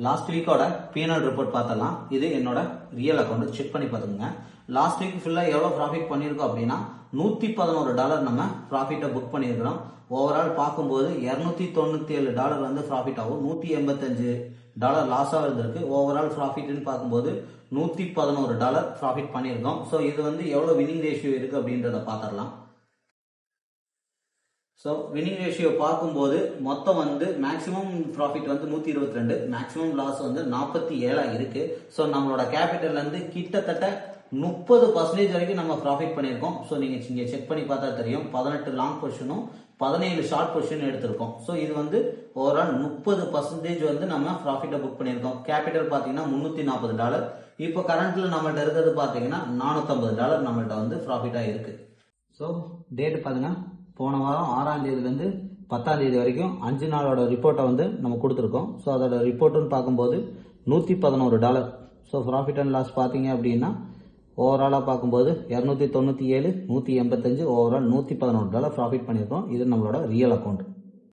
Last வீக்கோட P&L report பார்த்தலாம். இது என்னோட ரியல் அக்கௌண்ட் செக் பண்ணி பார்த்துங்க. லாஸ்ட் வீக் ஃபுல்லா எவ்வளவு ப்ராஃபிட் பண்ணியிருக்கோம் அப்படின்னா $111 நம்ம ப்ராஃபிட்டை புக் பண்ணியிருக்கிறோம். ஓவரால் பார்க்கும்போது $297 வந்து ப்ராஃபிட் ஆகும். $185 லாஸாக இருந்திருக்கு. ஓவரால் ப்ராஃபிட்னு பார்க்கும்போது $111 ப்ராஃபிட் பண்ணியிருக்கோம். ஸோ இது வந்து எவ்வளோ வினிங் ரேஷியோ இருக்கு அப்படின்றத பார்த்துடலாம். ஸோ வினிங் ரேஷியோ பார்க்கும்போது மொத்தம் வந்து மேக்ஸிமம் ப்ராஃபிட் வந்து 122, மேக்ஸிமம் லாஸ் வந்து 47 இருக்கு. ஸோ நம்மளோட கேபிட்டல்ல இருந்து கிட்டத்தட்ட 30% வரைக்கும் நம்ம ப்ராஃபிட் பண்ணியிருக்கோம். ஸோ நீங்க இங்க செக் பண்ணி பார்த்தா தெரியும். 18 லாங் பொசிஷனும் 17 ஷார்ட் பொசிஷன் எடுத்திருக்கோம். ஸோ இது வந்து ஓவரால் 30% வந்து நம்ம ப்ராஃபிட்டை புக் பண்ணியிருக்கோம். கேபிட்டல் பார்த்தீங்கன்னா $340. இப்போ கரண்ட்ல நம்மள்ட்ட இருக்கிறது பார்த்தீங்கன்னா $450 நம்மள்ட்ட வந்து ப்ராஃபிட்டா இருக்கு. ஸோ டேட் பாருங்க, போன வாரம் 6ஆம் தேதியிலேருந்து 10ஆம் தேதி வரைக்கும் 5 நாளோட ரிப்போர்ட்டை வந்து நம்ம கொடுத்துருக்கோம். ஸோ அதோட ரிப்போர்ட்டுன்னு பார்க்கும்போது $111. ஸோ ப்ராஃபிட் அண்ட் லாஸ் பார்த்தீங்க அப்படின்னா ஓவராலாக பார்க்கும்போது 297, 185, ஓவரால் $111 ப்ராஃபிட் பண்ணியிருக்கோம். இது நம்மளோட ரியல் அக்கௌண்ட்.